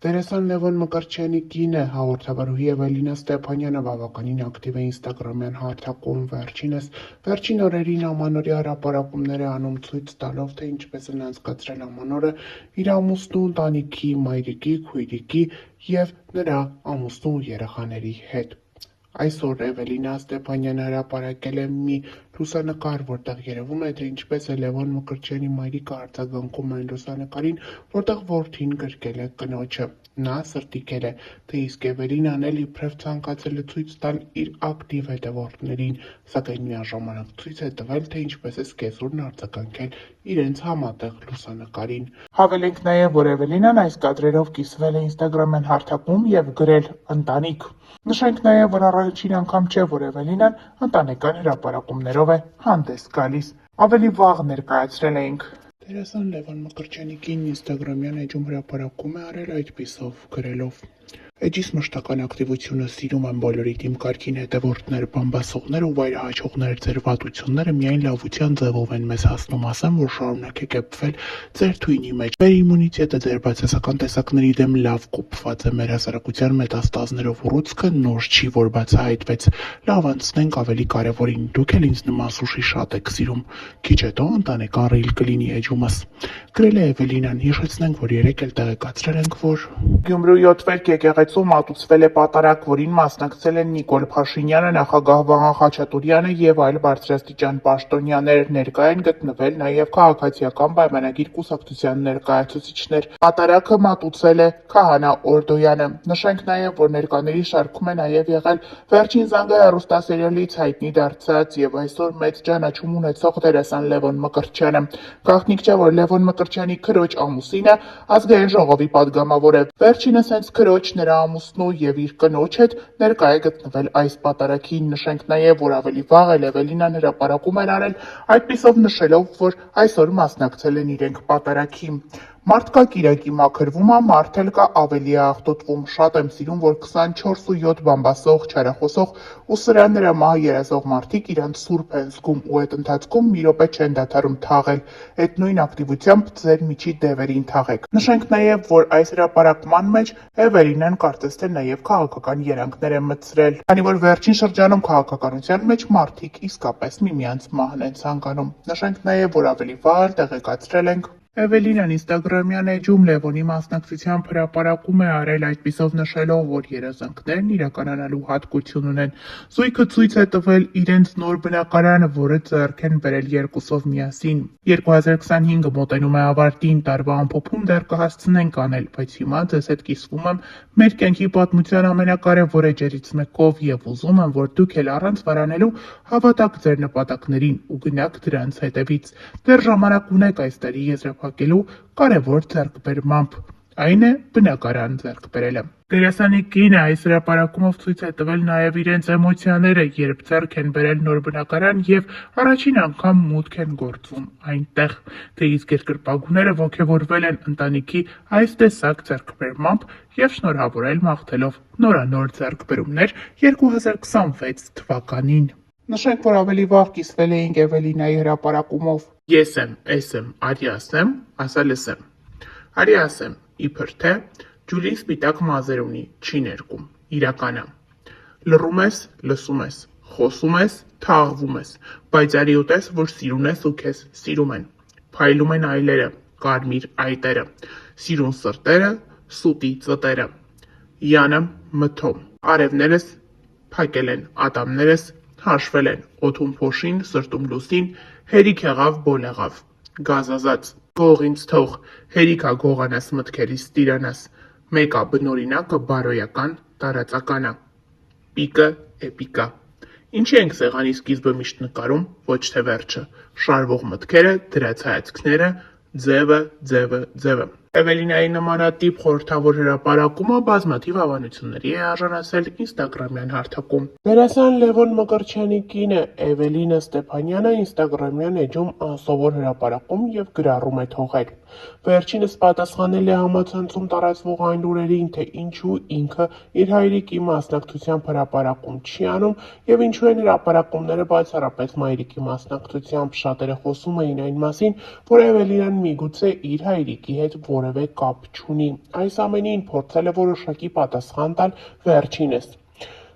Դերասան Լևոն Մկրտչյանի կինը հաղորդավարուհի Էվելինա Ստեփանյանը բավականին ակտիվ է ինստագրամյան հարթակում, վերջին օրերին ամանորյա հրապարակումներ է անում ցույց տալով, թե ինչպես են անցկացրել ամանորը իր ամուսնու, ընտանիքի, մայրիկի, քույրիկի և նրա ամուսնու ու երեխաների հետ։ Այսօր Էվելինա Ստեփանյանը հրապարակել է մի լուսանկար, որտեղ երևում է, թե ինչպես է Լևոն Մկրտչյանի մայրիկը արձագանքում այն լուսանկարին, որտեղ որդին գրկել է կնոջը։ Նա սրտիկել է, թե իսկ Էվելինան էլ իբրև ցանկացել է ցույց տալ իր ակտիվ հետևորդներին, սակայն միաժամանակ ցույց է տվել, թե ինչպես է սկեսուրն արձագանքել իրենց համատեղ լուսանկարին։ Հավելենք նաև, որ Էվելինան այս կադրերով կիսվել է ինստագրամյան հարթակում և գրել «ընտանիք»։ Նշենք նաև, որ առաջին անգամ չէ, որ Էվելինան ընտանեկան հրապարակումներով է հանդես գալիս։ Ավելի վաղ ներկայացրել էինք։ Դերասան Լևոն Մկրտչյանի կինն ինստագրամյան էջում հրապարակում է արել այդպիսով գրելով. Էջիս մշտական ակտիվությունը սիրում եմ բոլորիդ իմ կարգին հետևորդներ, բամբասողներ ու վայրահաչողներ, ձեր վատությունները միայն լավության ձևով են մեզ հասնում, ասեմ, որ շարունակեք էփվել ձեր թույնի մեջ։ Մեր իմունիտետը ձեր բացասական տեսակների դեմ լավ կոփված է, մեր հասարակության մետաստազներով ուռուցքը նոր չի, որ բացահայտվեց։ Լավ անցնենք ավելի կարևորին, դուք էլ ինձ նման սուշի շատ եք սիրում։ Քիչ հետո ընտանեկան ռիլ կլինի էջումս։ Գրել է Էվելինան, հիշեցնենք, որ երեկ էլ տեղեկացրել ենք, որ Գյումրու 7 վերք եկեղեցու մատուցվել է պատարագ, որին մասնակցել են Նիկոլ Փաշինյանը, նախագահ Վահան Խաչատուրյանը և այլ բարձրաստիճան պաշտոնյաներ, ներկա են գտնվել նաև քաղաքացիական պայմանագիր կուսակցության ներկայացուցիչներ։ Պատարագը մատուցել է Քահանա Օրդոյանը։ Նշենք նաև, որ ներկաների շարքում է նաև եղել Վերջին զանգը հեռուստասերիալից հայտնի դարձած և այսօր մեծ ճանաչում ունեցող դերասան Լևոն Մկրտչյանը։ Գաղտնիք չէ, որ Լևոն Մկրտչյանի քրոջ ամուսինը Ազգային ժողովի պատգամավոր է։ Վերջինս հենց քրոջ, նրա ամուսնու և իր կնոջ հետ ներկա է գտնվել այս պատարագին։ Նշենք նաև, որ ավելի վաղ էլ Էվելինան հրապարակում էր արել, այդպիսով նշելով, որ այսօր մասնակցել են իրենք պատարագի։ Մարդ կա կիրակի մաքրվում ա, մարդ էլ կա ավելի ա աղտոտվում։ Շատ եմ սիրում, որ 24 ու 7 բամբասող, չարախոսող ու սրան նրա մահը երազող մարդիկ իրանց սուրբ են զգում ու այդ ընթացքում մի րոպե չեն դադարում թաղել։ Այդ նույն ակտիվությամբ ձեր միջի դևերին թաղեք։ Նշենք նաև, որ այս հրապարակման մեջ Էվելինան կարծես թե նաև քաղաքական երանգներ է մտցրել, քանի որ վերջին շրջանում քաղաքականության մեջ մարդիկ իսկապես միմյանց մահն են ցանկանում։ Նշենք նաև, որ ավելի վաղ տեղեկացրել ենք Էվելինան ինստագրամյան էջում Լևոնի մասնակցությամբ հրապարակում է արել, այդպիսով նշելով, որ երազանքներն իրականանալու հատկություն ունեն։ Զույգը ցույց է տվել իրենց նոր բնակարանը, որը ձեռք են բերել երկուսով միասին։ 2025-ը մոտենում է ավարտին, տարվա ամփոփում դեռ կհասցնենք անել, բայց հիմա ձեզ հետ կիսվում եմ մեր կյանքի պատմության ամենակարևոր էջերից մեկով և ուզում եմ, որ դուք էլ առանց վարանելու հավատաք ձեր նպատակներին ու գնաք դրանց հետևից։ Դեռ ժամանակ ունեք այս տարի եզրափակելու կարևոր ձեռքբերմամբ, այն է բնակարան ձեռք բերելը։ Դերասանի կինը այս հրապարակումով ցույց է տվել նաև իրենց էմոցիաները, երբ ձեռք են բերել նոր բնակարան և առաջին անգամ մուտք են գործում այնտեղ, թե իսկ երկրպագուները ոգևորվել են ընտանիքի այս տեսակ ձեռքբերմամբ և շնորհավորել մաղթելով նորանոր ձեռքբերումներ 2026 թվականին։ Նշենք, որ ավելի վաղ կիսվել էինք Էվելինայի հրապարակումով։ Ես եմ, էս եմ, արի ասեմ, ասա լսեմ։ Արի ասեմ, իբր թե ջուլին սպիտակ մազեր ունի, չի ներկում, իրականա։ Լռում ես, լսում ես, խոսում ես, թաղվում ես, բայց արի ուտես, որ սիրուն ես ու քեզ սիրում են։ Փայլում են այլերը, կարմիր այտերը, սիրուն սրտերը, սուտի ծտերը։ Յանը մթոմ, արևներս փակել են, ատամներս հաշվել են, օդում փոշին, սրտում լուսին, հերիք եղավ բոլեղավ, գազազած, գող ինձ թող, հերիքա գողանաս մտքերիս տիրանաս, մեկա բնօրինակը բարոյական, տարածականա, պիկը էպիկա։ Ինչի ենք սեղանի սկիզբը միշտ նկարում, ոչ թե վերջը, շարվող մտքերը, դրած հայացքները, ձևը։ Էվելինայի նմանատիպ խորհրդավոր հրապարակումը բազմաթիվ հավանությունների է արժանացել ինստագրամյան հարթակում։ Դերասան Լևոն Մկրտչյանի կինը Էվելինա Ստեփանյանը ինստագրամյան էջում անսովոր հրապարակում և գրառում է թողել։ Վերջինս պատասխանել է համացանցում տարածվող այն լուրերին, թե ինչու ինքը իր հայրիկի մասնակցությամբ հրապարակում չի անում և ինչու են հրապարակումները բացառապես մայրիկի մասնակցությամբ։ Շատերը խոսում էին այն մասին, որ Էվելինան միգուցե իր հայրիկի հետ որևէ կապ չունի։ Այս ամենին փորձել է որոշակի պատասխան տալ վերջինս։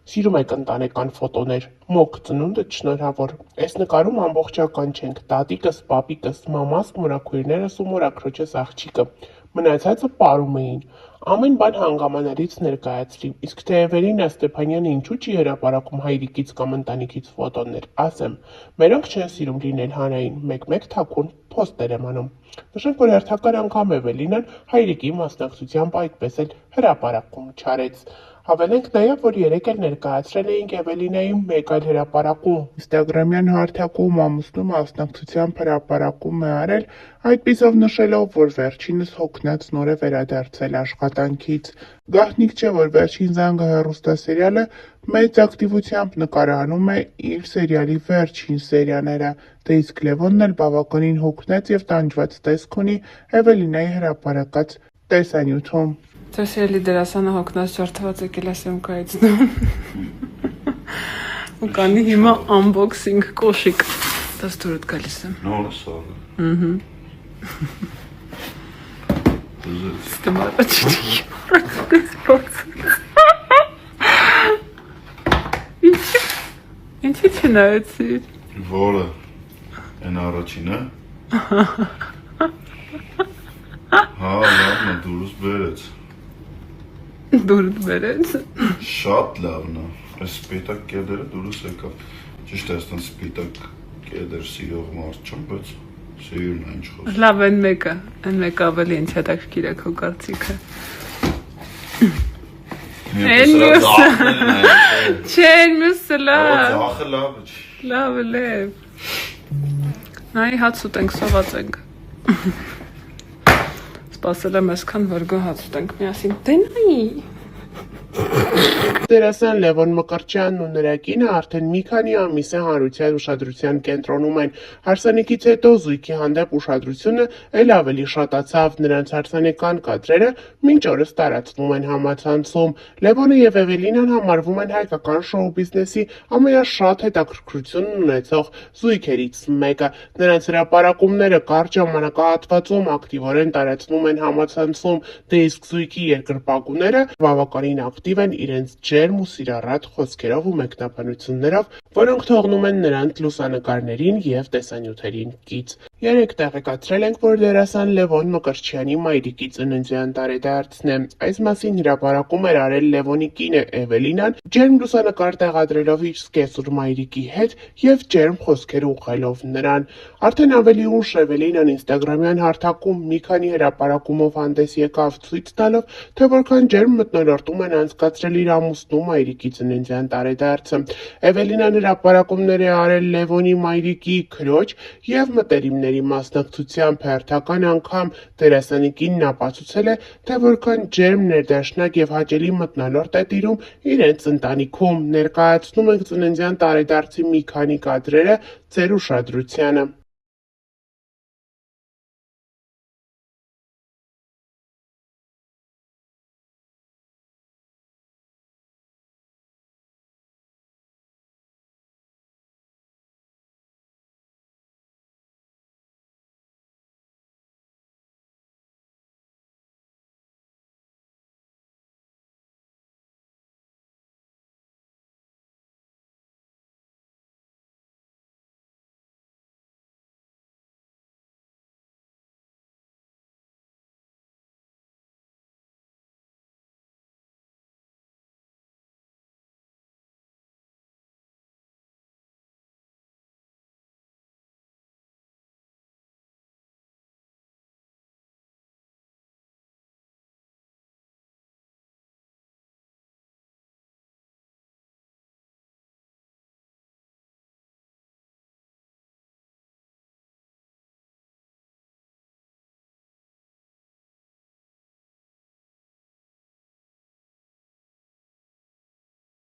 Սիրում եք ընտանեկան ֆոտոներ, մոգ ծնունդդ շնորհավոր։ Այս նկարում ամբողջական չենք, տատիկս, պապիկս, մամաս, մորաքույրներս ու մորաքրոջս աղջիկը, մնացածը պարում էին։ Ամեն բան հանգամանալից ներկայացրի, իսկ թե Էվելինա Ստեփանյանը ինչու չի հրապարակում հայրիկից կամ ընտանիքից ֆոտոներ, ասեմ, մերոնք չեն սիրում լինել հանրային, մեկ-մեկ թաքուն փոստեր եմ անում։ Նշենք, որ հերթական անգամ Էվելինան հայրիկի մասնակցությամբ այդպես էլ հրապարակում չարեց։ Հավելենք նաև, որ երեկ էլ ներկայացրել էինք Էվելինայի մեկ այլ հրապարակում։ Ինստագրամյան հարթակում ամուսնու մասնակցությամբ հրապարակում է արել, այդպիսով նշելով, որ վերջինս հոգնած նոր է վերադարձել աշխատանքից։ Գաղտնիք չէ, որ Վերջին զանգը հեռուստասերիալը մեծ ակտիվությամբ նկարահանում է իր սերիալի վերջին սերիաները, դե իսկ Լևոնն էլ բավականին հոգնած և տանջված տեսք ունի Էվելինայի հրապարակած տեսանյութում։ Ձեր սիրելի դերասանը հոգնած ջարդված եկել է սեմկայից ու կանի հիմա unboxing կոշիկ։ Դες դուրդ գալիս եմ։ Նորը սաղը։ Ստմարը չի։ Ինչի չնայեցիր։ Որը են առաջինը։ Հա, լավն է, դուրս բերեց։ Դուրդ բերեց։ Շատ լավն է։ Այս սպիտակ կեդերը դուրս եկավ։ Ճիշտ է, այստան սպիտակ կեդեր սիրող մարդ չեմ, բայց սիրուն է ինչ խոսք։ Լավ, այն մեկը ավելի ինչ հետաքրքիր է քո կարծիքը։ Չեն մյուսը լավ։ Ձախը լավը չի։ Լավը լև։ Նայի հաց ուտենք, սոված ենք։ Սպասել եմ այսքան, որ գո հաց ուտենք միասին։ Դե նայի։ Դերասան Լևոն Մկրտչյանն ու նրա կինը արդեն մի քանի ամիս է հանրության ուշադրության կենտրոնում են։ Հարսանիքից հետո զույգի հանդեպ ուշադրությունը էլ ավելի շատացավ, նրանց հարսանեկան կադրերը մինչ օրս տարածվում են համացանցում։ Լևոնը և Էվելինան համարվում են հայկական շոու բիզնեսի ամենաշատ հետաքրքրությունն ունեցող զույգերից մեկը։ Նրանց հրապարակումները կարճ ժամանակահատվածում ակտիվորեն տարածվում են համացանցում, դե իսկ զույգի երկրպագուները բավականին ակտիվ են իրենց ջերմ ու սիրառատ խոսքերով ու մեկնաբանություններով, որոնք թողնում են նրանց լուսանկարներին և տեսանյութերին կից։ Երեկ տեղեկացրել ենք, որ դերասան Լևոն Մկրտչյանի մայրիկի ծննդյան տարեդարձն է։ Այս մասին հրապարակում էր արել Լևոնի կինը Էվելինան, ջերմ լուսանկար տեղադրելով իր սկեսուր մայրիկի հետ և ջերմ խոսքեր ուղղելով նրան։ Արդեն ավելի ուշ Էվելինան ինստագրամյան հարթակում մի քանի հրապարակումով հանդես եկավ, ցույց տալով, թե որքան ջերմ մթնոլորտում են անցկացրել իր ամուսնու մայրիկի ծննդյան տարեդարձը։ Էվելինան հրապարակումներ է արել Լևոնի մայրիկի, քրոջ և մտերիմների մասնակցությամբ։ Հերթական անգամ դերասանի կինն ապացուցել է, թե որքան ջերմ, ներդաշնակ և հաճելի մթնոլորտ է տիրում իրենց ընտանիքում։ Ներկայացնում ենք ծննդյան տարեդարձի մի քանի կադրերը ձեր ուշադրությանը։